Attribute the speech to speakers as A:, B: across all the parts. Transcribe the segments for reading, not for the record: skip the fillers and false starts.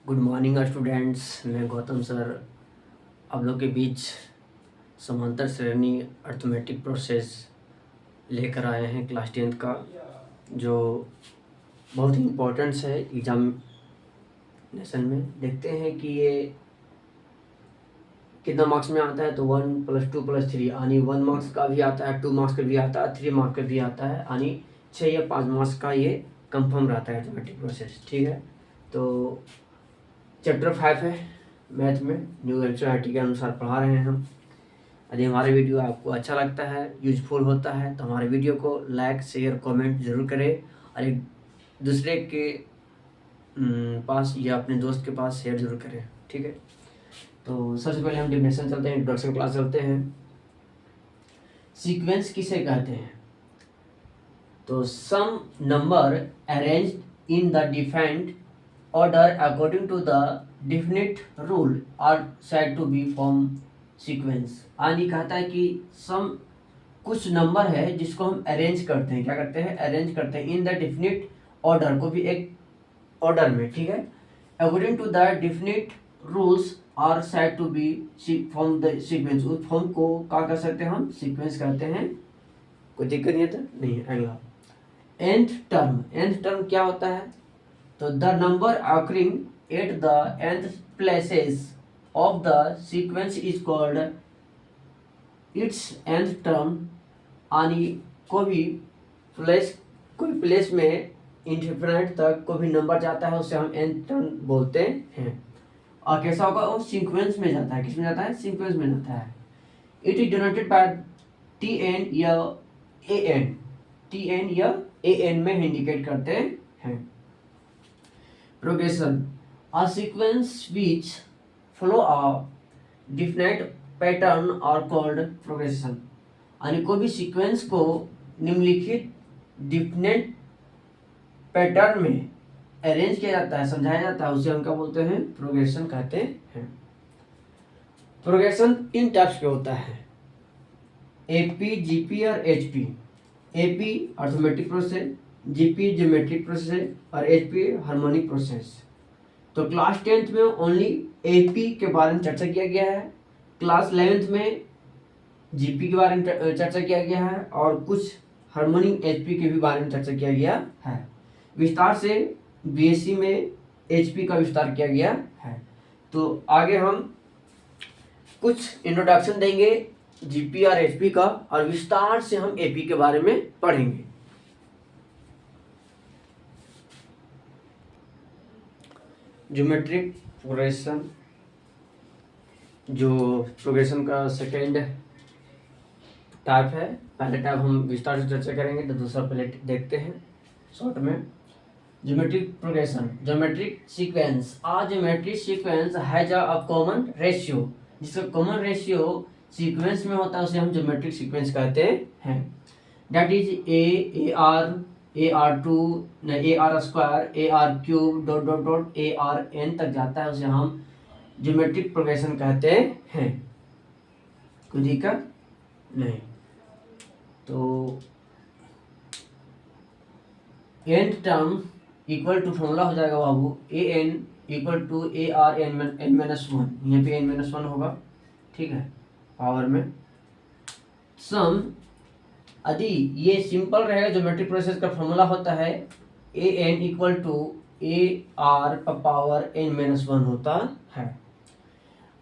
A: Good morning students. मैं Gautam sir आप लोग के बीच समांतर श्रेणी अर्थमेटिक प्रोसेस लेकर आए हैं क्लास 10th का, जो बहुत ही इम्पोर्टेंट्स है एग्जामिनेशन में। देखते हैं कि ये कितना मार्क्स में आता है। तो 1 + 2 + 3 यानी 1 मार्क्स का भी आता है, 2 मार्क्स का भी आता है, 3 मार्क्स का भी आता है, यानी 6 या 5 मार्क्स का ये कंफर्म रहता है अर्थमेटिक प्रोसेस। ठीक है, तो चैप्टर 5 है मैथ में, न्यू एनसीईआरटी के अनुसार पढ़ा रहे हैं हम। यदि हमारा वीडियो आपको अच्छा लगता है, यूजफुल होता है, तो हमारे वीडियो को लाइक शेयर कमेंट ज़रूर करें और एक दूसरे के पास या अपने दोस्त के पास शेयर ज़रूर करें। ठीक है, तो सबसे पहले हम डेफिनेशन चलते हैं, इंट्रोडक्शन क्लास चलते हैं। सीक्वेंस किसे कहते हैं? तो some number arranged in the defined order according to the definite rule are said to be form sequence। यानी कहता है कि सम कुछ नंबर है जिसको हम अरेंज करते हैं। क्या करते हैं? अरेंज करते हैं इन द डेफिनिट ऑर्डर, को भी एक ऑर्डर में। ठीक है, according to the definite rules are said to be form the sequence. उस फॉर्म को क्या कर सकते हैं हम? सीक्वेंस कहते हैं। कोई दिक्कत नहीं है? तो नहीं। अगला nth टर्म। nth टर्म क्या होता है? तो the number occurring at the nth places of the sequence is called its nth term। यानी कोई प्लेस में इंडिफिनिट तक कोई भी नंबर जाता है उसे हम nth टर्म बोलते हैं। और कैसा होगा? वो सीक्वेंस में जाता है। किस में जाता है? सीक्वेंस में जाता है। It is denoted by tn या an। tn या an में इंडिकेट करते हैं। Progression, a sequence which follow a definite pattern are called progression। यानी कोई भी सीक्वेंस को निम्नलिखित डिफिनेट पैटर्न में अरेंज किया जाता है, समझाया जाता है, उसे हम क्या बोलते हैं? प्रोग्रेशन कहते हैं। प्रोग्रेशन 3 टाइप्स के होता है, एपी, जीपी और HP. AP arithmetic process, GP geometric process और एचपी हार्मोनिक प्रोसेस। तो क्लास 10th में ओनली एपी के बारे में चर्चा किया गया है, क्लास 11th में जीपी के बारे में चर्चा किया गया है और कुछ हार्मोनिक एचपी के भी बारे में चर्चा किया गया है। विस्तार से बीएससी में एचपी का विस्तार किया गया है। तो आगे हम कुछ इंट्रोडक्शन देंगे जीपी और एचपी का, और विस्तार से हम एपी के बारे में पढ़ेंगे। ज्योमेट्रिक प्रोग्रेशन, जो प्रोग्रेशन का सेकेंड टाइप है। पहले टाइप हम विस्तार से चर्चा करेंगे, तो दूसरा पहले देखते हैं शॉर्ट में। Geometric progression, geometric sequence. A geometric sequence has a common ratio. जिसका कॉमन रेशियो सीक्वेंस में होता है उसे हम ज्योमेट्रिक सीक्वेंस कहते हैं। That is AR AR2 AR² AR³ dot dot dot ARn तक जाता है, उसे हम ज्योमेट्रिक प्रोग्रेशन कहते हैं। कोई दिक्कत नहीं। तो nth term equal to formula हो जाएगा बाबू, an इक्वल टू ARn-1। यहाँ पे n-1 होगा। ठीक है, पावर में सम। यदि ये सिंपल रहेगा, ज्योमेट्रिक प्रोसेस का फॉर्मूला होता है an इक्वल टू AR⁴n-1 होता है।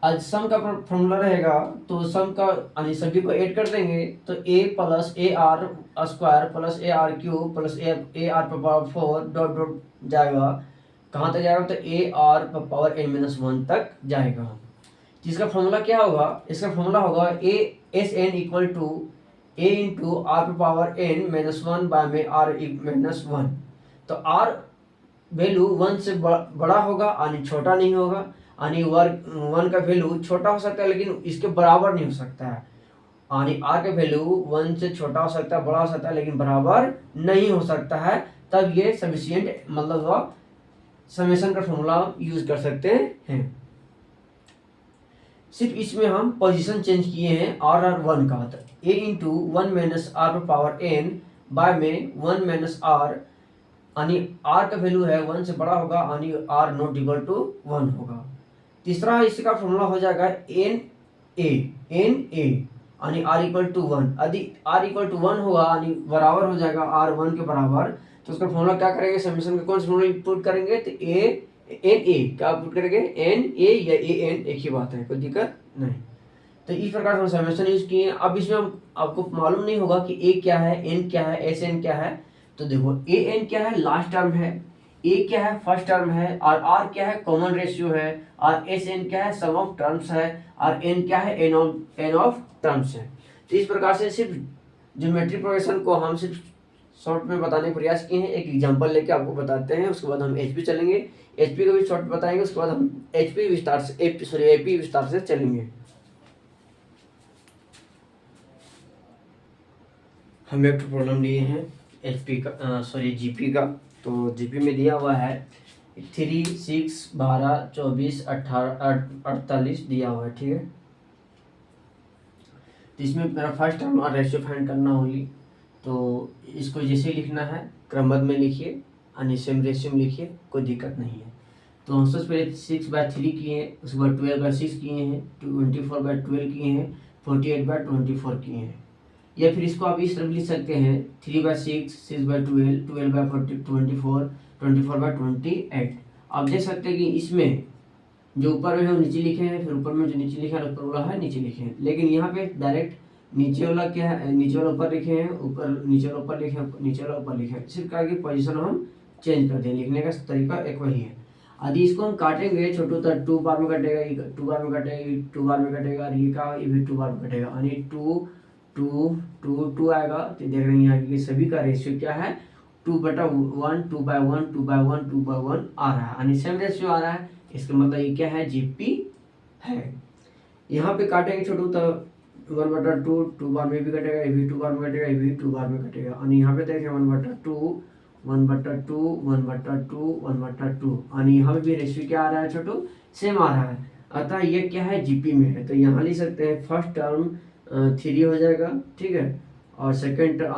A: आज सम का फॉर्मूला रहेगा, तो सम का यानी सभी को ऐड कर देंगे, तो a + AR² + AR³ + AR⁴ dot dot जाएगा। कहाँ तक जाएगा? तो AR⁴n-1 तक जाएगा। जिसका फॉर्मूला क्या होगा? इसका फॉर्मूला होगा SN equal to A × R⁴n-1 by R-1। तो R वैल्यू 1 से बड़ा होगा यानी छोटा नहीं होगा, यानी 1 का वैल्यू छोटा हो सकता है लेकिन इसके बराबर नहीं हो सकता है। यानी R का वैल्यू 1 से छोटा हो सकता है, बड़ा हो सकता है, लेकिन बराबर नहीं हो सकता है। तब ये सफिशिएंट मतलब समेशन का फॉर्मूला यूज कर सकते हैं। सिर्फ इसमें हम पोजीशन चेंज किए हैं R1 का। तो A × 1 - R⁴n बाय में 1 - R यानी आर का वैल्यू है 1 से बड़ा होगा यानी आर नॉट इक्वल टू 1 होगा। तीसरा इसका फॉर्मूला हो जाएगा एन ए यानी आर इक्वल टू 1। यदि आर इक्वल टू 1 होगा यानी बराबर हो जाएगा आर 1 के बराबर, तो उसका फॉर्मूला क्या करेंगे, समीकरण का कौन सा फॉर्मूला पुट करेंगे, तो एन ए क्या पुट करेंगे, एन ए या ए एन एक ही बात है, कोई दिक्कत नहीं। तो इस प्रकार से हम समेशन यूज किए। अब इसमें हम आपको मालूम नहीं होगा कि ए क्या है, एन क्या है, एस एन क्या है। तो देखो ए एन क्या है, लास्ट टर्म है, ए क्या है, फर्स्ट टर्म है, और आर क्या है, कॉमन रेशियो है, और एस एन क्या है, सम ऑफ टर्म्स है, और एन क्या है, एन ऑफ टर्म्स है। तो इस प्रकार से सिर्फ ज्योमेट्री प्रोग्रेशन को हम सिर्फ शॉर्ट में बताने का प्रयास किए हैं। एक एग्जांपल लेके आपको बताते हैं, उसके बाद हम एचपी चलेंगे, एचपी को भी शॉर्ट बताएंगे, उसके बाद हम एचपी विस्तार से एपी विस्तार से चलेंगे। हम एक प्रॉब्लम लिए हैं एचपी का जीपी का। तो जीपी में दिया हुआ है 3, 6, 12, 24, 18, 48 दिया हुआ है, ठीक है। तो इसमें मेरा फर्स्ट टर्म और रेशियो फाइंड करना होगी। तो इसको जैसे लिखना है क्रमबद्ध में लिखिए, यानी सेम रेशियो में लिखिए, कोई दिक्कत नहीं है। तो हम सबसे पहले 6/3 किए हैं, उसके बाद 12/6 किए हैं, 24/12 किए हैं, 48/24 किए हैं। या फिर इसको आप इस तरफ लिख सकते हैं 3/6, 6/12, 12/40, 24, 24/28। आप देख सकते हैं कि इसमें जो ऊपर में है वो नीचे लिखे हैं, फिर ऊपर में जो नीचे लिखा है ऊपर वाला है नीचे लिखे हैं। लेकिन यहाँ पे डायरेक्ट नीचे वाला क्या है, नीचे वाला ऊपर लिखे हैं, ऊपर नीचे वाला ऊपर लिखे हैं, नीचे वाला ऊपर लिखे हैं। सिर्फ क्या की पोजीशन हम चेंज कर दें, लिखने का तरीका एक वही है। यदि इसको हम काटेंगे छोटू तो 2 बार में कटेगा, 2 बार में कटेगा, 2 बार में कटेगा, और ये का ये भी 2 बार में कटेगा, यानी 2 2 2 2 आएगा। तो देख रहे हैं यहाँ के सभी का रेशियो क्या है, 2/1, 2/1, 2/1, 2/1 आ रहा है, यानी सेम रेशियो आ रहा है। इसका मतलब ये क्या है, जीपी है। यहाँ पे काटेंगे छोटू तो 1/2 2 बार में भी कटेगा, ये भी 2 बार में कटेगा, ये भी 2 बार में कटेगा, और यहाँ पे देखें 1/2 1/2 1/2 1/2, यानी यहाँ पे भी रेशियो क्या आ रहा है छोटू, सेम आ रहा है। अतः ये क्या है, जीपी में है। तो यहाँ लिख सकते हैं फर्स्ट टर्म 3 हो जाएगा, ठीक है। और सेकंड टर्म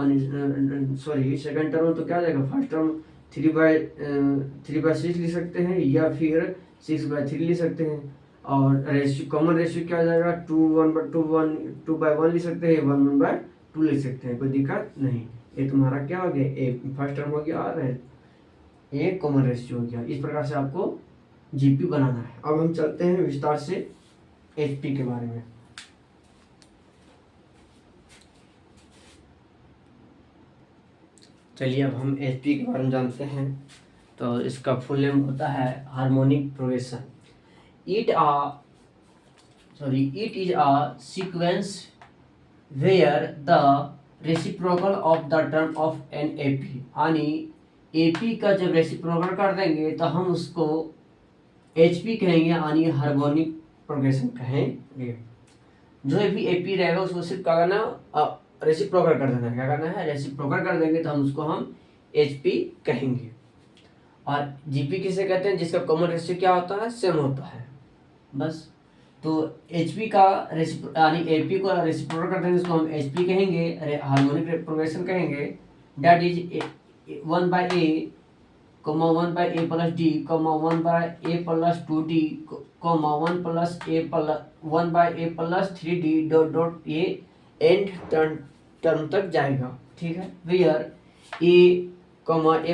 A: तो क्या हो जाएगा, फर्स्ट टर्म 3/6 लिख सकते हैं, या फिर 6/3 लिख सकते हैं। और रेशियो कॉमन रेशियो क्या हो जाएगा, 2/1 लिख सकते हैं, 1/2 लिख सकते हैं, कोई दिक्कत नहीं। ये तुम्हारा क्या हो गया, ए फर्स्ट टर्म हो गया और ये कॉमन रेशियो हो गया। इस प्रकार से आपको जीपी बनाना है। अब हम चलते हैं विस्तार से एचपी के बारे में। चलिए अब हम एचपी के बारे में जानते हैं। तो इसका फुल नेम होता है harmonic progression. It is a sequence where the reciprocal of the term of an AP, यानी एपी का जब रेसिप्रोकल कर देंगे तो हम उसको एचपी कहेंगे, यानी हार्मोनिक प्रोग्रेशन कहेंगे। जो भी एपी रहेगा उसको सिर्फ क्या करना, रेसिप्रोकल कर देना है। क्या करना है, रेसिप्रोकल कर देंगे तो हम उसको हम एचपी कहेंगे। और जीपी किसे कहते हैं, जिसका कॉमन रेशियो क्या होता है, सेम होता है, बस। तो एचपी का यानी एपी को रेसिप्रोकल कर देंगे, उसको हम एचपी कहेंगे, हार्मोनिक प्रोग्रेशन कहेंगे। That is 1/a, 1/a plus D, 1/a plus 2d, 1/a plus 3d dot ये एंड टर्म तक जाएगा, ठीक है। Where a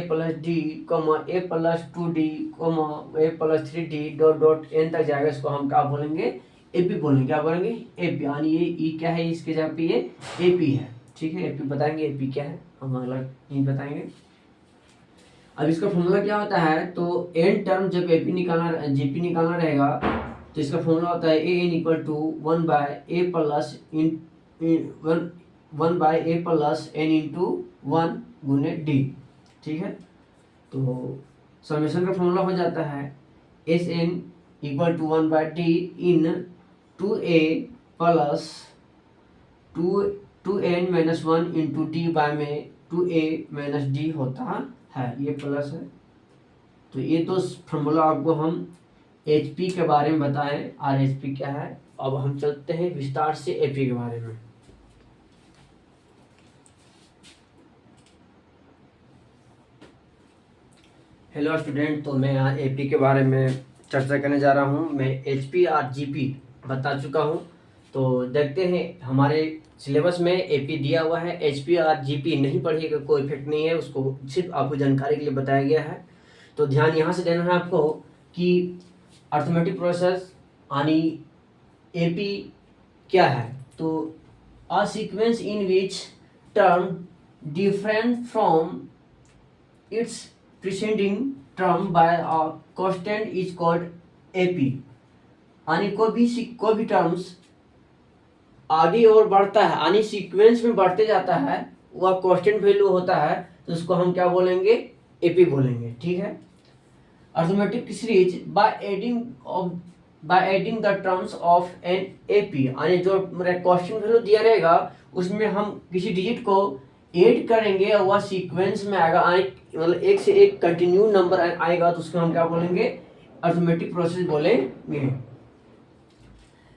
A: plus D, a plus 2d, a plus 3d dot N तक जाएगा। इसको हम क्या बोलेंगे, एपी बोलेंगे। क्या बोलेंगे, एपी, यानी ये ई क्या है, इसके जगह पे ये एपी है, ठीक है। एपी बताएंगे, एपी क्या है हम अगला नहीं बताएंगे। अब इसका फॉर्मूला क्या होता है, तो एन टर्म जब एपी निकालना जीपी निकालना रहेगा तो इसका फॉर्मूला होता है a N equal to 1/a plus 1/a plus N into 1 गुने डी, ठीक है। तो समेशन का फॉर्मूला हो जाता है S N equal to 1/d in 2a plus 2n minus 1 into D by में 2a माइनस डी होता है, ये प्लस है। तो ये तो फॉर्मूला आपको हम एचपी के बारे में बताएं, और एचपी क्या है। अब हम चलते हैं विस्तार से एपी के बारे में। हेलो स्टूडेंट, तो मैं यहाँ एपी के बारे में चर्चा करने जा रहा हूँ। मैं एचपी और जीपी बता चुका हूँ। तो देखते हैं, हमारे सिलेबस में एपी दिया हुआ है, एचपी और जीपी नहीं पढ़िएगा, कोई इफेक्ट नहीं है, उसको सिर्फ आपको जानकारी के लिए बताया गया है। तो ध्यान यहाँ से देना है आपको कि अर्थमेटिक प्रोसेस यानी एपी क्या है। तो a sequence in which term different from its preceding term by a constant is called AP। यानी कोई भी टर्म्स आगे और बढ़ता है यानी सीक्वेंस में बढ़ते जाता है, वह कांस्टेंट वैल्यू होता है, तो उसको हम क्या बोलेंगे? एपी बोलेंगे। ठीक है। Arithmetic series by adding the terms of an AP, यानी जो कांस्टेंट वैल्यू दिया रहेगा उसमें हम किसी डिजिट को ऐड करेंगे और वह सीक्वेंस में आएगा, मतलब एक से एक कंटिन्यू नंबर आएगा, तो उसको हम क्या बोलेंगे? अर्थमेटिक प्रोसेस बोलेंगे।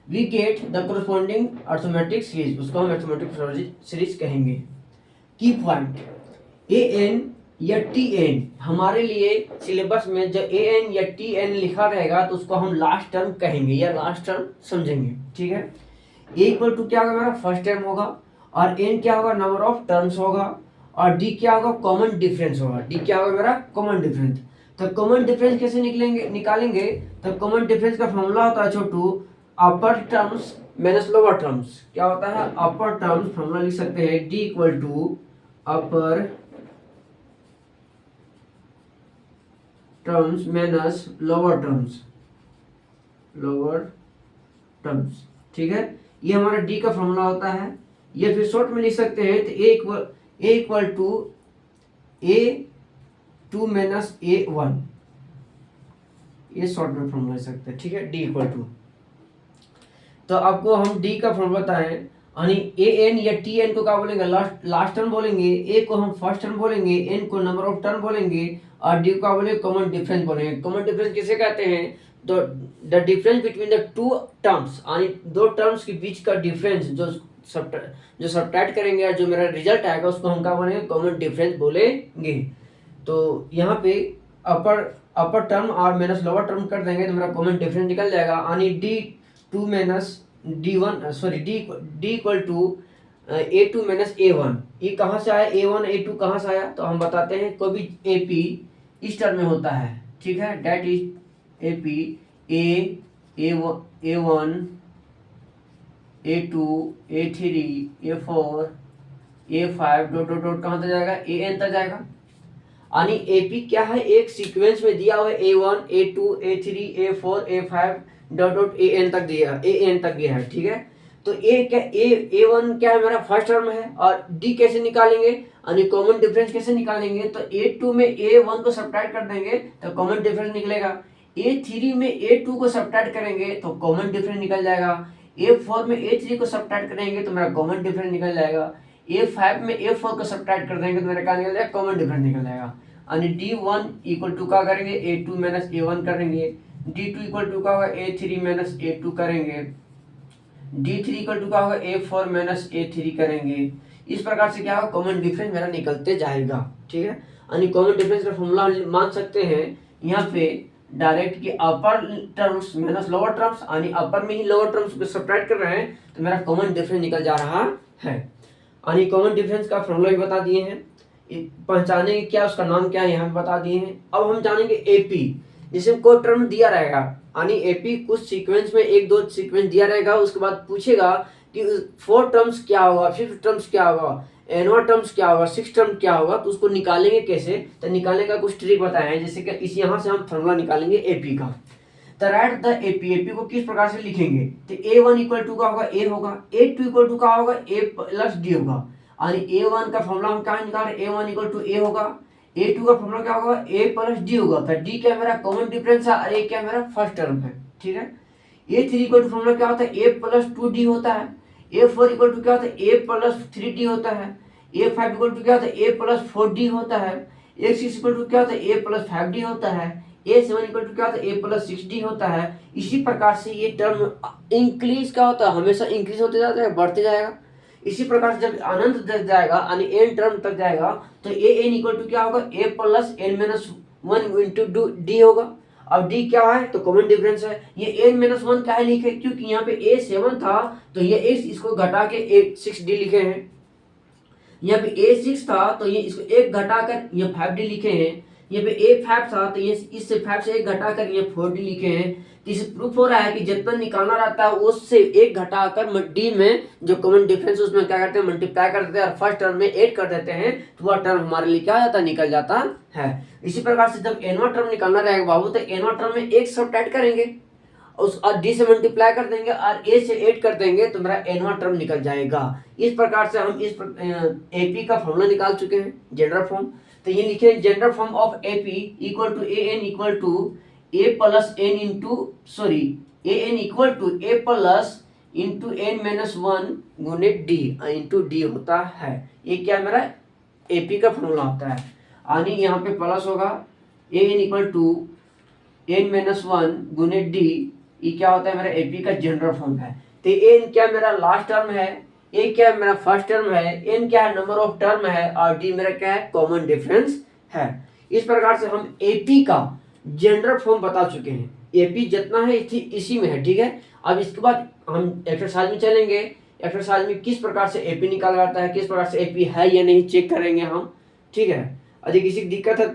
A: We get the corresponding arithmetic series, उसको हम अर्थमेटिक सीरीज कहेंगे। की पॉइंट, ए एन या टी एन, हमारे लिए सिलेबस में जब ए एन या टी एन लिखा रहेगा तो उसको हम लास्ट टर्म कहेंगे या लास्ट टर्म समझेंगे। ठीक है। ए इक्वल टू क्या होगा? मेरा फर्स्ट टर्म होगा, और एन क्या होगा? नंबर ऑफ टर्म्स होगा, और डी क्या होगा? कॉमन डिफरेंस होगा। डी क्या होगा? मेरा कॉमन डिफरेंस। तो कॉमन डिफरेंस कैसे निकालेंगे? तो कॉमन डिफरेंस का फॉर्मूला होता है छोटू, upper terms minus lower terms. क्या होता है? अपर टर्म्स फॉर्मूला लिख सकते हैं, D equal to upper terms minus lower terms. ठीक है, ये हमारा डी का फॉर्मूला होता है। ये फिर शॉर्ट में लिख सकते हैं, तो ए equal to A2 minus A1, ये शॉर्ट में फॉर्मूला लिख सकते हैं। ठीक है, डी इक्वल टू, तो आपको हम डी का फॉर्मूला बताएं, यानी ए एन या टी एन को क्या बोलेंगे? लास्ट टर्म बोलेंगे, ए को हम फर्स्ट टर्म बोलेंगे, एन को नंबर ऑफ टर्म बोलेंगे, और डी को क्या बोलेंगे? कॉमन डिफरेंस बोलेंगे। कॉमन डिफरेंस किसे कहते हैं? तो the difference between the two terms, यानी दो टर्म्स के बीच का डिफरेंस जो सब्ट्रैक्ट करेंगे और जो मेरा रिजल्ट आएगा उसको हम क्या बोलेंगे? कॉमन डिफरेंस बोलेंगे। तो यहाँ पे अपर टर्म और माइनस लोअर टर्म कर देंगे तो मेरा कॉमन डिफरेंस निकल जाएगा, यानी D2 minus D1, sorry D equal to A2 minus A1। ये कहाँ से आया? A1 A2 कहाँ से आया? तो हम बताते हैं, कोई भी AP इस टर्म में होता है। ठीक है, that is AP A1 A2 A3 A4 A5 dot dot dot कहाँ तक जाएगा? AN तक जाएगा। यानी एपी क्या है? एक सीक्वेंस में दिया हुआ है, A1 A2 A3 A4 A5 dot dot AN तक गया है। ठीक है, तो A1 क्या है? मेरा फर्स्ट टर्म है, और D कैसे निकालेंगे? यानी कॉमन डिफरेंस कैसे निकालेंगे? तो A2 में A1 को सब्ट्रैक्ट कर देंगे तो कॉमन डिफरेंस निकलेगा। A3 में A2 को सब्ट्रैक्ट करेंगे तो कॉमन डिफरेंस निकल जाएगा। A4 में A3 को सब्ट्रैक्ट करेंगे तो मेरा कॉमन डिफरेंस निकल जाएगा। A5 में A4 को सब्ट्रैक्ट कर देंगे तो मेरा क्या निकल जाएगा? कॉमन डिफरेंस निकल जाएगा। यानी D1 इक्वल टू क्या करेंगे? A2 माइनस A1 करेंगे। D2 इक्वल टू क्या होगा? A3 माइनस A2 करेंगे। D3 इक्वल टू क्या होगा? A4 माइनस A3 करेंगे। इस प्रकार से क्या होगा? कॉमन डिफरेंस मेरा निकलते जाएगा। ठीक है, यानी कॉमन डिफरेंस का फॉर्मूला मान सकते हैं यहाँ पे डायरेक्ट कि अपर टर्म्स माइनस लोअर टर्म्स, यानी अपर में ही लोअर टर्म्स को सब्ट्रैक्ट कर रहे हैं तो मेरा कॉमन डिफरेंस निकल जा रहा है। यानी कॉमन डिफरेंस का फॉर्मूला भी बता दिए हैं, पहचानेंगे क्या, उसका नाम क्या है यहाँ बता दिए हैं। अब हम जानेंगे एपी, जिसमें कोई टर्म दिया रहेगा, यानी एपी कुछ सीक्वेंस में एक दो सीक्वेंस दिया रहेगा, उसके बाद पूछेगा कि 4 टर्म्स क्या होगा, 5 टर्म्स क्या होगा, एनवा टर्म्स क्या होगा, 6 टर्म क्या होगा, तो उसको निकालेंगे कैसे? तो निकालने का कुछ ट्रिक बताया है, जैसे कि इस यहाँ से हम फॉर्मूला निकालेंगे एपी का। तो राइट द एपी, एपी को किस प्रकार से लिखेंगे? तो A1 इक्वल टू का होगा ए होगा, A2 इक्वल टू का होगा A प्लस डी होगा, यानी A1 का फॉर्मूला हम क्या निकाल रहे हैं? A1 इक्वल टू ए होगा, A2 का फॉर्मूला क्या होगा? A प्लस डी होगा। तो डी क्या मेरा कॉमन डिफरेंस है और A क्या मेरा फर्स्ट टर्म है। ठीक है, A3 इक्वल टू फॉर्मूला क्या होता है? A प्लस 2D होता है। A4 इक्वल टू क्या होता है? A प्लस 3D होता है। A5 इक्वल टू क्या होता है? A प्लस 4D होता है। A6 इक्वल टू क्या होता है? A प्लस 5D होता है। A7 इक्वल टू क्या होता है? A प्लस 6D होता है। इसी प्रकार से ये टर्म इंक्रीज क्या होता है? हमेशा इंक्रीज होते जाता है, बढ़ते जाएगा। इसी प्रकार से जब अनंत तक जाएगा यानी एन टर्म तक जाएगा तो ए एन इक्वल टू क्या होगा? A plus N minus 1 into D होगा। अब डी क्या है तो कॉमन डिफरेंस है। ये n-1 क्या है लिखे, क्योंकि यहाँ पे a 7 था तो ये इसको घटा के 6d लिखे हैं। यहाँ पे a 6 था तो ये इसको एक घटाकर ये 5d लिखे हैं। यहाँ पे a 5 था तो ये इससे 5 से एक घटाकर ये 4d लिखे हैं। तो इससे प्रूफ हो रहा है कि जितना निकालना रहता है उससे एक घटाकर डी में जो कॉमन डिफरेंस उसमें क्या करते हैं मल्टीप्लाई कर देते हैं और फर्स्ट टर्म में 8 कर देते हैं तो वह टर्म हमारे लिए क्या जाता है निकल जाता है। इसी प्रकार से जब एनवा टर्म निकालना रहेगा बाबू तो एनवा टर्म में एक सब्ट्रैक्ट करेंगे उस और डी से मल्टीप्लाई कर देंगे और ए से 8 कर देंगे तो मेरा एनवा टर्म निकल जाएगा। इस प्रकार से हम इस एपी का फॉर्मूला निकाल चुके हैं जनरल फॉर्म। तो ये लिखे general form of AP equal to A N equal to A plus N into sorry A N equal to A plus into n-1 गुने डी इंटू डी होता है। ये क्या मेरा एपी का फॉर्मूला होता है। यानी यहाँ पे प्लस होगा A N equal to n-1 गुने डी। ये क्या होता है मेरा एपी का जनरल फॉर्म है। तो एन क्या मेरा लास्ट टर्म है, ए क्या मेरा फर्स्ट टर्म है, एन क्या है नंबर ऑफ टर्म है और डी मेरा क्या है कॉमन डिफरेंस है। इस प्रकार से हम एपी का जनरल फॉर्म बता चुके हैं। एपी जितना है इसी में है, ठीक है। अब इसके बाद हम एक्सरसाइज में चलेंगे। एक्सरसाइज में किस प्रकार से एपी निकाला जाता है, किस प्रकार से एपी है या नहीं चेक करेंगे हम, ठीक है। यदि किसी की दिक्कत है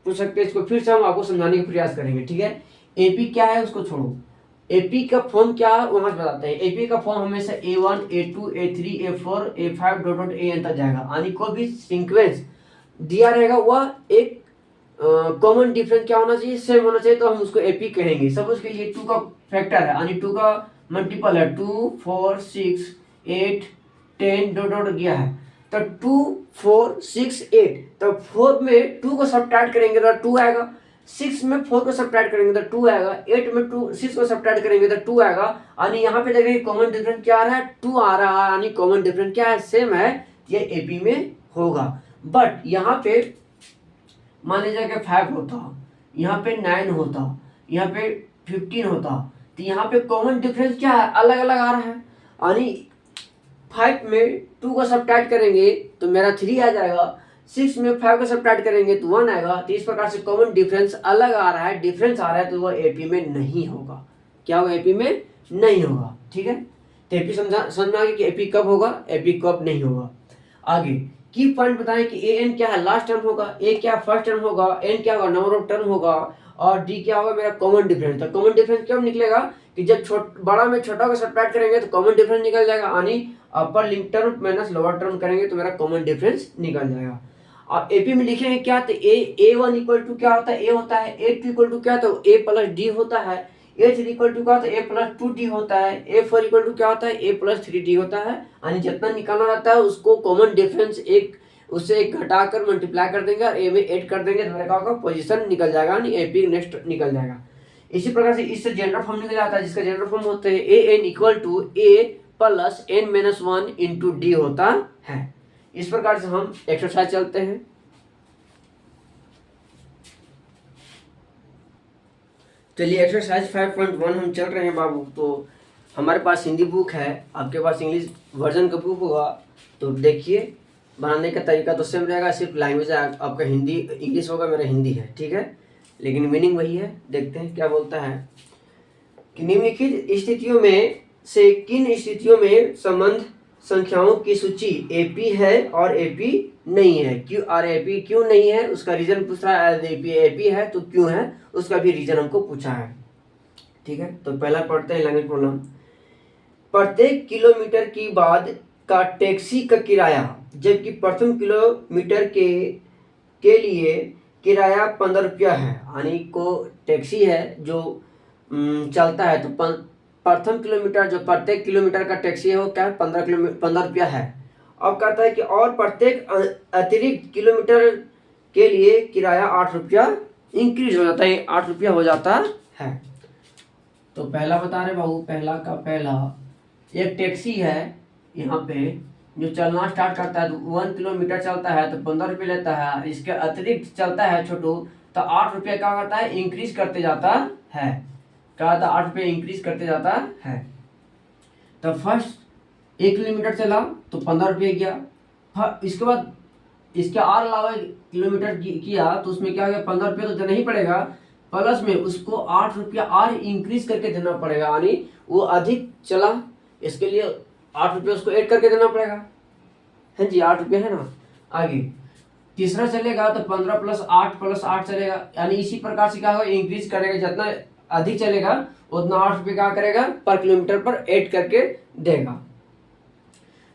A: पूछ सकते हैं, इसको फिर से हम आपको समझाने का प्रयास करेंगे, ठीक है। एपी क्या है उसको छोड़ो, एपी का फॉर्म क्या है वहां से बताते हैं। एपी का फॉर्म हमेशा A1 A2 A3 A4 A5 dot dot A तक जाएगा। यानी कोई भी सीक्वेंस दिया रहेगा वह एक कॉमन डिफरेंस क्या होना चाहिए सेम होना चाहिए तो हम उसको एपी कहेंगे। सब उसके लिए 2 का फैक्टर है यानी 2 का मल्टीपल है 2 4 6 8 10 डॉट डॉट गया है तो 2 4 6 8 तो 4 में 2 को सब्ट्रैक्ट करेंगे तो 2 आएगा, 6 में 4 को सब्ट्रैक्ट करेंगे तो 2 आएगा, 8 में 6 को सब्ट्रैक्ट करेंगे तो 2 आएगा। यानी यहाँ पे देखेंगे कॉमन डिफरेंस क्या आ रहा है 2 आ रहा है। यानी कॉमन डिफरेंस क्या है सेम है, ये एपी में होगा। बट यहाँ पे मान लीजिए कि 5 होता, यहाँ पे 9 होता, यहाँ पे 15 होता तो यहाँ पे कॉमन डिफरेंस क्या है अलग अलग आ रहा है। यानी 5 में 2 को सब्ट्रैक्ट करेंगे तो मेरा 3 आ जाएगा, 6 में 5 को सब्ट्रैक्ट करेंगे तो 1 आएगा। तो इस प्रकार से कॉमन डिफरेंस अलग आ रहा है, डिफरेंस आ रहा है तो वो एपी में नहीं होगा। क्या होगा एपी में नहीं होगा, ठीक है। तो एपी समझ में आ गया कि एपी कब होगा एपी कब नहीं होगा। आगे की पॉइंट बताएं कि ए एन क्या है लास्ट टर्म होगा, ए क्या फर्स्ट टर्म होगा, एन क्या होगा नंबर ऑफ टर्म होगा और डी क्या होगा मेरा कॉमन डिफरेंस। तो कॉमन डिफरेंस कब निकलेगा कि जब बड़ा में छोटा को सब्ट्रैक्ट करेंगे तो कॉमन डिफरेंस निकल जाएगा। यानी upper limit term minus lower term करेंगे तो मेरा कॉमन डिफरेंस निकल जाएगा। अब एपी में लिखेंगे क्या तो A1 इक्वल टू क्या होता है ए होता है, A2 इक्वल टू क्या तो ए प्लस डी होता है, A3 इक्वल टू क्या होता है ए प्लस 2D होता है, A4 इक्वल टू क्या होता है ए प्लस 3D होता है। यानी जितना निकालना रहता है उसको कॉमन डिफरेंस उससे एक घटाकर मल्टीप्लाई कर देंगे और ए में ऐड कर देंगे तो मेरा क्या होगा पोजीशन निकल जाएगा यानी एपी नेक्स्ट निकल जाएगा। इसी प्रकार से इससे जनरल फॉर्म निकल जाता है जिसका जनरल फॉर्म होता है a N equal to A plus n-1 into d होता है। इस प्रकार से हम एक्सरसाइज चलते हैं। चलिए एक्सरसाइज 5.1 हम चल रहे हैं बाबू। तो हमारे पास हिंदी बुक है, आपके पास इंग्लिश वर्जन का बुक होगा तो देखिए बनाने का तरीका तो सेम रहेगा, सिर्फ लैंग्वेज आपका हिंदी इंग्लिश होगा, मेरा हिंदी है, ठीक है, लेकिन मीनिंग वही है। देखते हैं क्या बोलता है कि निम्नलिखित स्थितियों में से किन स्थितियों में संबंध संख्याओं की सूची एपी है और एपी नहीं है। क्यों और एपी क्यों नहीं है उसका रीजन पूछ रहा है। एपी है तो क्यों है उसका भी रीजन हमको पूछा है, ठीक है। तो पहला पढ़ते हैं लैंग्वेज प्रॉब्लम। प्रत्येक किलोमीटर की बाद का टैक्सी का किराया जबकि प्रथम किलोमीटर के लिए किराया 15 रुपया है। यानी को टैक्सी है जो चलता है तो प्रथम किलोमीटर जो प्रत्येक किलोमीटर का टैक्सी है वो क्या है 15 रुपया है। अब कहता है कि और प्रत्येक अतिरिक्त किलोमीटर के लिए किराया 8 रुपया इंक्रीज हो जाता है, 8 रुपया हो जाता है। तो पहला बता रहे बाबू, पहला का पहला एक टैक्सी है यहाँ पे जो चलना स्टार्ट करता है तो 1 किलोमीटर चलता है तो 15 रुपये लेता है। इसके अतिरिक्त चलता है छोटू तो 8 रुपये क्या करता है इंक्रीज करते जाता है। क्या होता है 8 रुपये इंक्रीज करते जाता है। तो फर्स्ट 1 किलोमीटर चला तो 15 रुपये गया। इसके बाद इसके और अलावा किलोमीटर किया तो उसमें क्या हो गया, 15 रुपया तो देना ही पड़ेगा, प्लस में उसको 8 रुपया और इंक्रीज करके देना पड़ेगा, यानी वो अधिक चला इसके लिए 8 रुपया उसको ऐड करके देना पड़ेगा। है जी, 8 रुपया है ना। आगे तीसरा चलेगा तो 15 + 8 चलेगा, यानी इसी प्रकार से क्या होगा, इंक्रीज करेगा, जितना अधिक चलेगा उतना 8 रुपये क्या करेगा पर किलोमीटर पर ऐड करके देगा।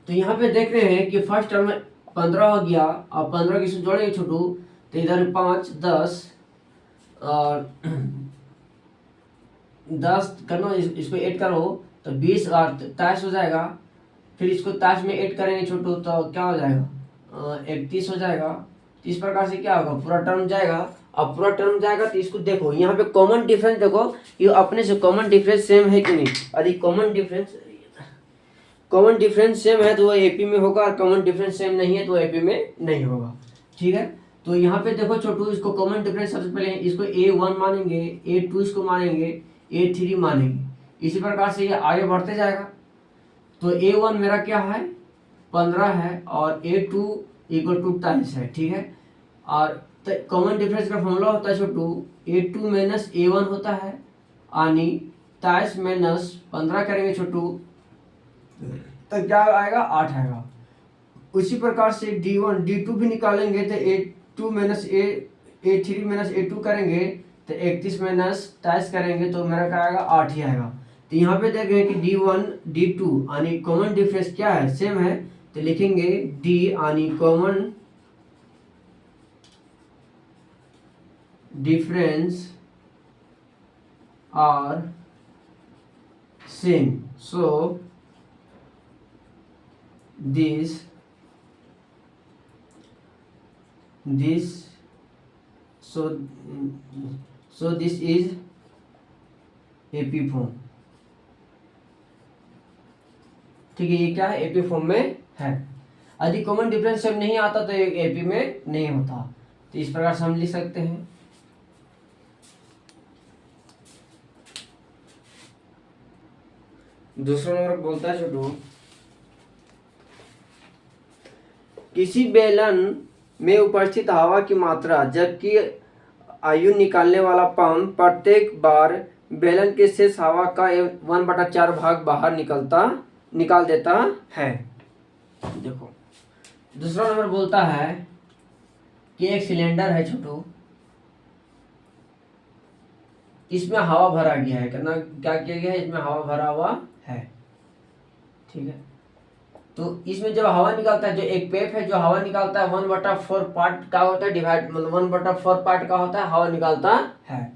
A: तो यहाँ पे देख रहे हैं कि फर्स्ट टर्म में 15 हो गया, और 15 किसी जोड़ेंगे छोटू तो इधर 5 10 और 10 करना, इसको ऐड करो तो 20 और 23 हो जाएगा। फिर इसको 23 में ऐड करेंगे छोटू तो क्या हो जाएगा, 31 हो जाएगा। तो इस प्रकार से क्या होगा, पूरा टर्म जाएगा। अब पूरा टर्म जाएगा तो इसको देखो यहाँ पे कॉमन डिफरेंस देखो, ये अपने से कॉमन डिफरेंस सेम है कि नहीं। यदि कॉमन डिफरेंस सेम है तो वो एपी में होगा, और कॉमन डिफरेंस सेम नहीं है तो एपी में नहीं होगा। ठीक है, तो यहाँ पे देखो छोटू, इसको कॉमन डिफरेंस सबसे पहले इसको A1 मानेंगे, A2 इसको मानेंगे, A3 मानेंगे। इसी प्रकार से ये आगे बढ़ते जाएगा। तो A1 मेरा क्या है 15 है, और A2 = 23 है। ठीक है, और कॉमन डिफरेंस का फॉर्मूला होता है छोटू, A2 - A1 होता है, यानी 23 - 15 करेंगे छोटू तो क्या आएगा, 8 आएगा। उसी प्रकार से D1 D2 भी निकालेंगे तो A2 - A3 - A2 करेंगे तो 31 - 23 करेंगे तो मेरा क्या आएगा, 8 ही आएगा। तो यहाँ पे देख रहे हैं कि D1 D2 यानी कॉमन डिफरेंस क्या है, सेम है, तो लिखेंगे D यानी common difference are same, so this so this is AP form. ठीक है, ये क्या है, AP फॉर्म में है। यदि कॉमन डिफरेंस सेम नहीं आता तो ये AP में नहीं होता। तो इस प्रकार से हम लिख सकते हैं। दूसरा नंबर बोलता है छोटू, किसी बेलन में उपस्थित हवा की मात्रा जबकि आयु निकालने वाला पंप प्रत्येक बार बेलन के शेष हवा का 1/4 भाग बाहर निकाल देता है। देखो दूसरा नंबर बोलता है कि एक सिलेंडर है छोटू, इसमें हवा भरा गया है, क्या किया गया है, इसमें हवा भरा हुआ है। ठीक है, तो इसमें जब हवा निकालता है, जो एक पेप है जो हवा निकालता है 1/4 पार्ट का होता है, डिवाइड मतलब 1/4 पार्ट का होता है, हवा निकालता है।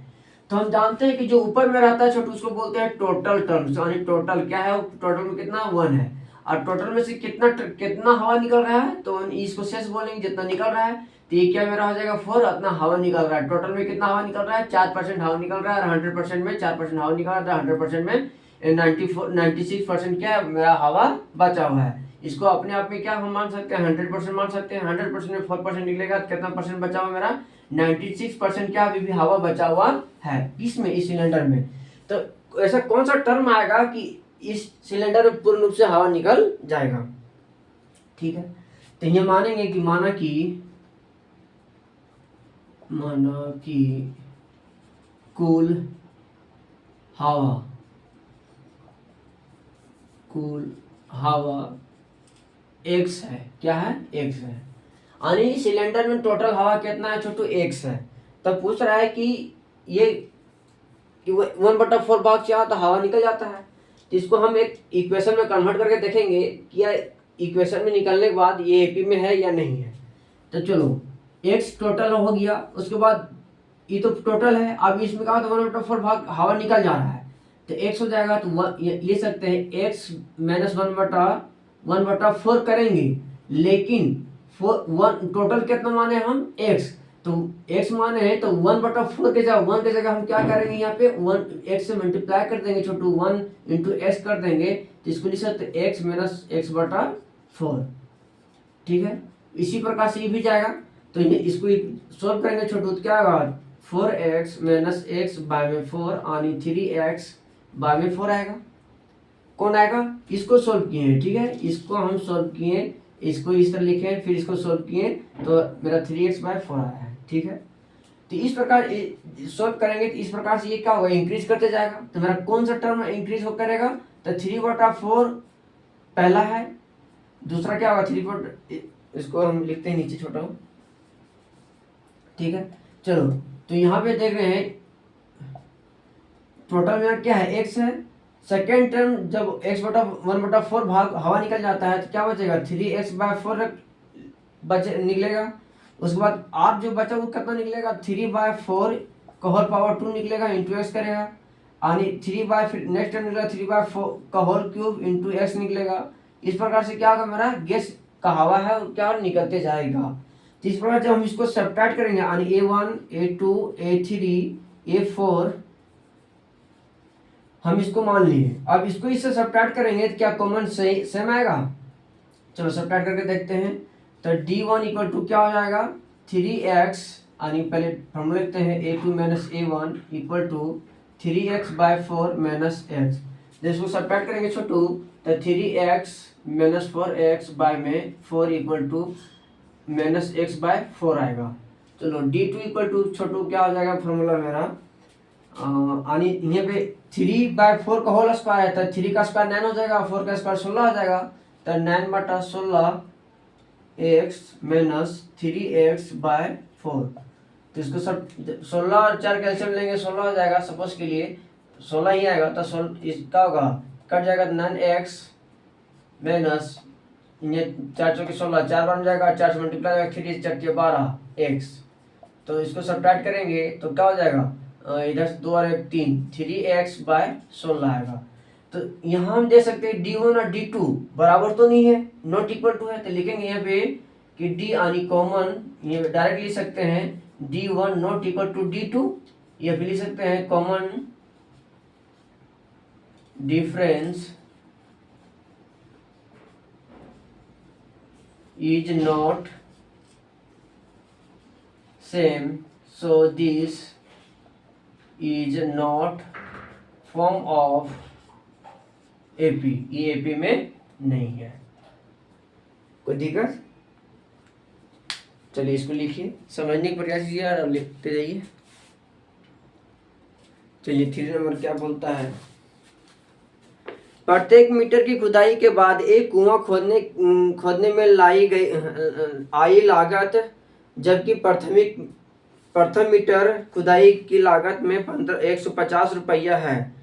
A: तो हम जानते हैं कि जो ऊपर में रहता है छोटू उसको बोलते हैं टोटल टर्म्स, यानी टोटल क्या है, टोटल में कितना 1 है, और टोटल में से कितना हवा निकल रहा है तो इसको शेष बोलेंगे, जितना निकल रहा है। तो ये क्या मेरा हो जाएगा 4, इतना हवा निकल रहा है। टोटल में कितना हवा निकल रहा है, 4% हवा निकल रहा है, और 100% में 4% हवा निकल रहा है, 100% में 96% क्या है मेरा हवा बचा हुआ है। इसको अपने आप में क्या हम मान सकते हैं, 100% मान सकते हैं। 100% में 4% निकलेगा तो कितना परसेंट बचा हुआ मेरा, 96% क्या अभी भी हवा बचा हुआ है इसमें, इस सिलेंडर में। तो ऐसा कौन सा टर्म आएगा कि इस सिलेंडर में पूर्ण रूप से हवा निकल जाएगा। ठीक है, तो ये मानेंगे कि माना कि कुल हवा x है, क्या है, x है, यानी सिलेंडर में टोटल हवा कितना है छोटू, x है। तब पूछ रहा है कि ये 1/4 भाग से तो हवा निकल जाता है। तो इसको हम एक इक्वेशन में कन्वर्ट करके देखेंगे कि इक्वेशन में निकलने के बाद ये एपी में है या नहीं है। तो चलो x टोटल हो गया, उसके बाद ये तो टोटल है, अब इसमें कहा तो 1/4 भाग हवा निकल जा रहा है तो x हो जाएगा। तो ले सकते हैं x - 1/4 करेंगे, लेकिन टोटल कितना माने हम x, तो x माने हैं तो 1/4 के जगह 1 के जगह हम क्या करेंगे, यहाँ पे 1 x से मल्टीप्लाई कर देंगे छोटू, 1 × x कर देंगे, तो इसको लिख सकते x - x/4। ठीक है, इसी प्रकार से ये भी जाएगा। तो इसको सोल्व करेंगे छोटू तो क्या होगा, 4x - x/4 यानी 3x/4 आएगा। कौन आएगा, इसको सोल्व किए हैं। ठीक है, इसको हम सोल्व किए इसको इस तरह लिखे, फिर इसको सोल्व किए तो मेरा 3x/4 आया है। ठीक है, तो इस प्रकार सोल्व करेंगे तो इस प्रकार से ये क्या होगा, इंक्रीज करते जाएगा। तो मेरा कौन सा टर्म इंक्रीज हो करेगा, तो 3/4 पहला है, दूसरा क्या होगा 3, इसको हम लिखते हैं नीचे छोटा हूँ। ठीक है, चलो तो यहाँ पे देख रहे हैं टोटल मेरा क्या है, x है। सेकेंड टर्म जब x/1/4 भाग हवा निकल जाता है तो क्या बचेगा, 3x/4 निकलेगा। उसके बाद r जो बचा वो कितना निकलेगा, 3/4 का होल पावर 2 निकलेगा, इंटू एक्स करेगा। यानी 3 फिर नेक्स्ट टर्म निकलेगा 3/4 का होल क्यूब इंटू एक्स निकलेगा। इस प्रकार से क्या होगा, मेरा गैस का हवा है क्या निकलते जाएगा। तो इस प्रकार जब हम इसको सब्ट्रैक्ट करेंगे, यानी A1 A2 A3 A4 हम इसको मान लिए। अब इसको इससे सब्ट्रैक्ट करेंगे तो क्या कॉमन सही सेम आएगा। चलो सब्ट्रैक्ट करके देखते हैं। तो D1 इक्वल टू क्या हो जाएगा, 3x, यानी पहले फॉर्मूला लिखते हैं A2 minus A1 equal to 3x/4 minus X. जब इसको सब्ट्रैक्ट करेंगे छोटू तो 3x माइनस 4x बाय में 4 इक्वल टू माइनस x/4 आएगा। चलो D2 इक्वल टू छोटू क्या हो जाएगा फॉर्मूला मेरा, यानी यहाँ पे 3/4 का होल स्क्वायर है तो 3 का स्क्वायर 9 हो जाएगा, 4 का स्क्वायर 16 हो जाएगा। तो 9/16 x माइनस 3x/4। तो इसको सब 16 और 4 कैल्शियम लेंगे 16 हो जाएगा, सपोज के लिए 16 ही आएगा। तो 16 इसका होगा कट जाएगा 9x माइनस 4 चौके 16, 4 बार में जाएगा, 4 से मल्टीप्लाई जाएगा, 3 4 12x। तो इसको सब्ट्रैक्ट करेंगे तो क्या हो जाएगा, इधर से 2 और 1 3, 3x/16 आएगा। तो यहाँ हम दे सकते हैं D1 और D2 बराबर तो नहीं है, नॉट इक्वल टू है। तो लिखेंगे यहाँ पे कि D यानी कॉमन, ये डायरेक्ट लिख सकते हैं D1 not equal to D2, या फिर लिख सकते हैं common difference is not same, so this is not form of AP। ये AP में नहीं है, कोई दिक्कत। चलिए इसको लिखिए, समझने की प्रयास कीजिए और लिखते जाइए। चलिए 3 नंबर क्या बोलता है, प्रत्येक मीटर की खुदाई के बाद एक कुआं खोदने में आई लागत, जबकि प्रथम मीटर खुदाई की लागत में 150 रुपया है,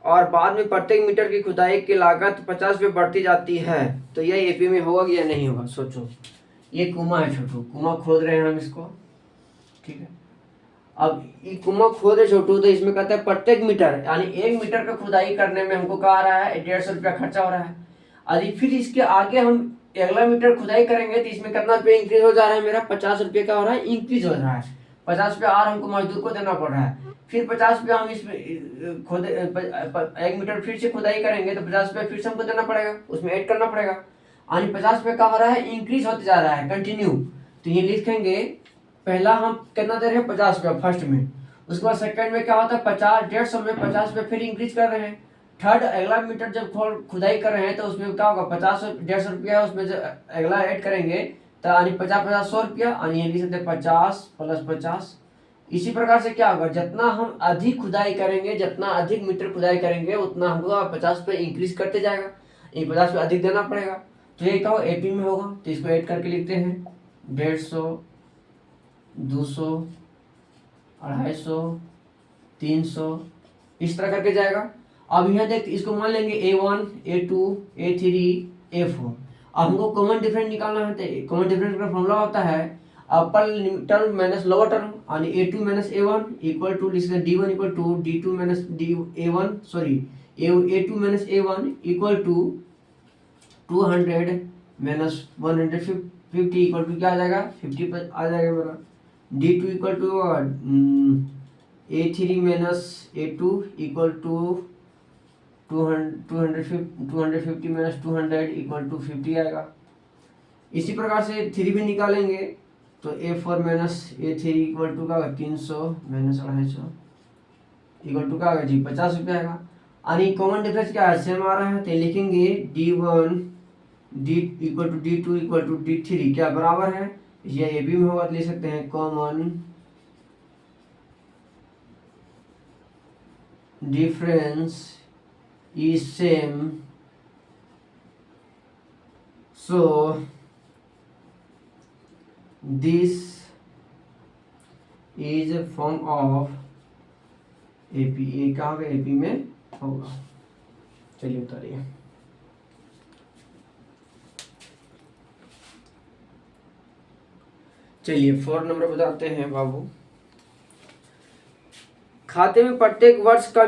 A: और बाद में प्रत्येक मीटर की खुदाई की लागत 50 रुपये बढ़ती जाती है। तो यह एपी में होगा या नहीं होगा, सोचो। ये कुआं है छोटू, कुआं खोद रहे हैं हम इसको, ठीक है। अब ये कुआं खोदे छोटू तो इसमें कहते हैं प्रत्येक मीटर, यानी 1 मीटर का खुदाई करने में हमको क्या आ रहा है, 150 रुपया खर्चा हो रहा है। यदि फिर इसके आगे हम अगला मीटर खुदाई करेंगे तो इसमें कितना रुपया इंक्रीज हो जा रहा है, मेरा 50 रुपये का हो रहा है, इंक्रीज हो रहा है। 50 रुपया और हमको मजदूर को देना पड़ रहा है। फिर 50 रुपया हम इसमें खुद 1 मीटर फिर से खुदाई करेंगे तो 50 रुपया फिर से हमको देना पड़ेगा, उसमें ऐड करना पड़ेगा। यानी 50 रुपये का हो रहा है, इंक्रीज होते जा रहा है कंटिन्यू। तो ये लिखेंगे पहला हम कितना दे रहे हैं 50 रुपया फर्स्ट में, उसके बाद सेकंड में क्या होता है 50, 150 में 50 रुपये फिर इंक्रीज कर रहे हैं। थर्ड अगला मीटर जब खुदाई कर रहे हैं तो उसमें क्या होगा 50 150 रुपया, उसमें जब अगला ऐड करेंगे तो यानी 50 100 रुपया, यानी ये लिख सकते हैं 50 + 50। इसी प्रकार से क्या होगा, जितना हम अधिक खुदाई करेंगे, जितना अधिक मीटर खुदाई करेंगे उतना हमको 50 रुपये इंक्रीज करते जाएगा, ये 50 रुपये अधिक देना पड़ेगा। तो ये क्या होगा एपी में होगा, तो इसको ऐड करके लिखते हैं 150 200 250 300 इस तरह करके जाएगा। अब यहाँ देख इसको मान लेंगे A1 A2 A3 A4। अब हमको कॉमन डिफरेंस निकालना है, तो कॉमन डिफरेंस का फॉर्मूला होता है upper term minus lower term, यानी A2 minus A1 equal to D1 equal to D2 minus A1 sorry A2 minus A1 equal to 200 minus 150 equal to क्या आ जाएगा 50 पर आ जाएगा मेरा। D2 equal to A3 minus A2 equal to 250 minus 200 equal to 50 आएगा। इसी प्रकार से 3 भी निकालेंगे तो A4 minus A3 equal to का 300 माइनस 250 इक्वल टू का आएगा जी 50 रुपया आएगा। यानी कॉमन डिफरेंस क्या है, सेम आ रहा है, तो लिखेंगे D1 D equal to D2 equal to D3 क्या बराबर है, ये ए बी में होगा, ले सकते हैं common difference is same, so this is form of AP. A क्या होगा, एपी में होगा। चलिए उतारिए। चलिए 4 नंबर बताते हैं बाबू। खाते में प्रत्येक वर्ष का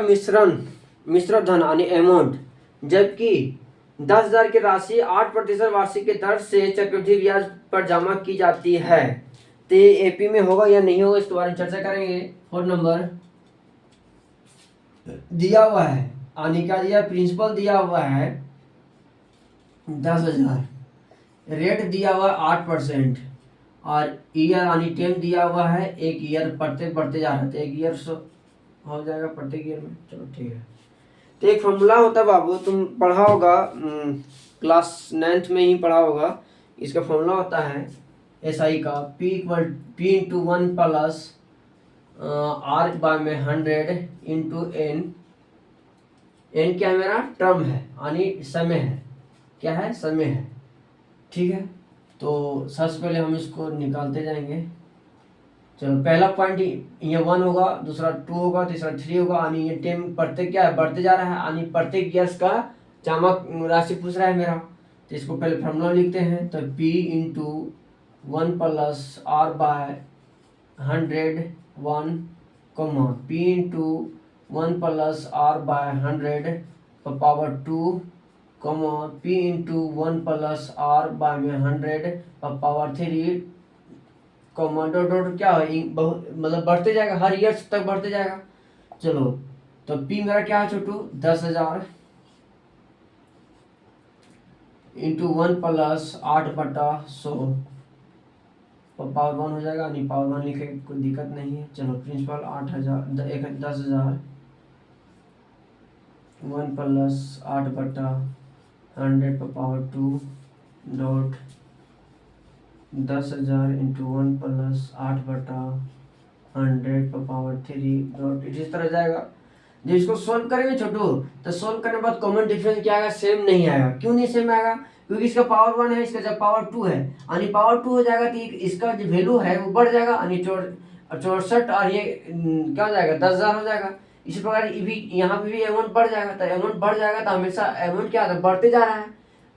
A: मिश्र धन यानी अमाउंट, जबकि 10,000 की राशि 8% वार्षिक के दर से चक्रवृद्धि ब्याज पर जमा की जाती है, तो ये एपी में होगा या नहीं होगा, इसके बारे में चर्चा करेंगे। 4 नंबर दिया हुआ है, यानी क्या दिया, प्रिंसिपल दिया हुआ है 10,000, रेट दिया हुआ है 8%, और ईयर यानी टेम दिया हुआ है 1 ईयर, बढ़ते जा रहा है, तो 1 ईयर हो जाएगा प्रत्येक ईयर में। चलो ठीक है। तो एक फॉर्मूला होता है बाबू, तुम पढ़ा होगा क्लास 9th में ही पढ़ा होगा। इसका फॉर्मूला होता है SI का P into 1 plus R by में 100 इंटू N। N क्या है, मेरा टर्म है यानी समय है, क्या है, समय है। ठीक है, तो सबसे पहले हम इसको निकालते जाएंगे। चलो पहला पॉइंट ये 1 होगा, दूसरा 2 होगा, तीसरा 3 होगा, यानी ये टेम प्रत्येक क्या है, बढ़ते जा रहा है, यानी प्रत्येक ईयर्स का जमा राशि पूछ रहा है मेरा। तो इसको पहले फॉर्मूला लिखते हैं, तो P into 1 plus R by 100 1 comma P into 1 plus R by 100 power 2 comma P into 1 plus R by में 100 पावर 3 कॉमा डॉट डॉट क्या है, मतलब बढ़ते जाएगा, हर ईयर तक बढ़ते जाएगा। चलो तो P मेरा क्या है छोटू, 10,000 इंटू 1 प्लस 8/100 पावर 1 हो जाएगा, नहीं पावर 1 लिखे कोई दिक्कत नहीं है। चलो principal 10,000 1 plus 8/100 power 2 dot 10,000 into 1 plus 8/100 power 3 dot इस तरह जाएगा। जब इसको सोल्व करेंगे छोटू, तो सोल्व करने के बाद कॉमन डिफरेंस क्या आएगा, सेम नहीं आएगा। क्यों नहीं सेम आएगा, क्योंकि इसका पावर 1 है, इसका जब पावर 2 है, यानी पावर 2 हो जाएगा तो इसका जो वैल्यू है वो बढ़ जाएगा, यानी 64 और ये क्या हो जाएगा, 10,000 हो जाएगा। इसी प्रकार ये भी यहाँ पे भी अमाउंट बढ़ जाएगा, तो अमाउंट बढ़ जाएगा तो हमेशा अमाउंट क्या है, बढ़ते जा रहा है,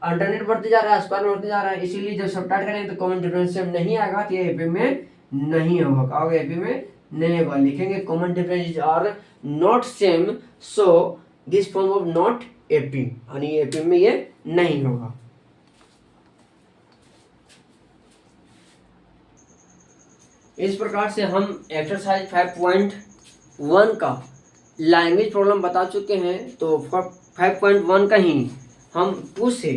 A: अल्टरनेट बढ़ते जा रहा है, स्क्वायर बढ़ते जा रहा है। इसीलिए जब सब्ट्रैक्ट करेंगे तो कॉमन डिफरेंस सेम नहीं आएगा, तो ये एपी में नहीं होगा। क्या होगा, एपी में नहीं होगा। लिखेंगे common difference are not same, so this form of not AP, यानी एपी में ये नहीं होगा। इस प्रकार से हम एक्सरसाइज 5.1 का लैंग्वेज प्रॉब्लम बता चुके हैं। तो 5.1 का ही हम 2 से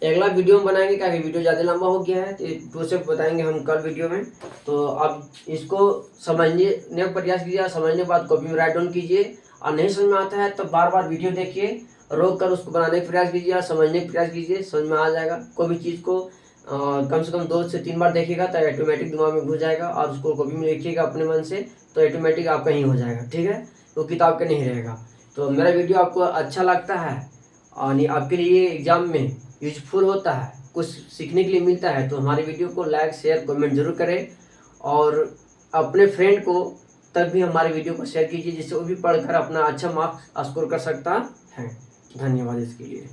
A: अगला वीडियो में बनाएंगे, क्या वीडियो ज़्यादा लंबा हो गया है, तो 2 से बताएंगे हम कल वीडियो में। तो आप इसको समझने का प्रयास कीजिए, समझने के बाद कॉपी में राइट डाउन कीजिए, और नहीं समझ में आता है तो बार बार वीडियो देखिए, रोक कर उसको बनाने का प्रयास कीजिए और समझने का प्रयास कीजिए, समझ में आ जाएगा। कोई भी चीज़ को कम से कम 2 से 3 बार देखिएगा तो ऑटोमेटिक दिमाग में घुस जाएगा, और उसको कॉपी में लिखिएगा अपने मन से, तो ऑटोमेटिक आपका ही हो जाएगा। ठीक है, वो किताब का नहीं रहेगा। तो मेरा वीडियो आपको अच्छा लगता है और आपके लिए एग्जाम में यूजफुल होता है, कुछ सीखने के लिए मिलता है, तो हमारे वीडियो को लाइक शेयर कमेंट जरूर करें, और अपने फ्रेंड को तक भी हमारे वीडियो को शेयर कीजिए, जिससे वो भी पढ़कर अपना अच्छा मार्क्स स्कोर कर सकता है। धन्यवाद इसके लिए।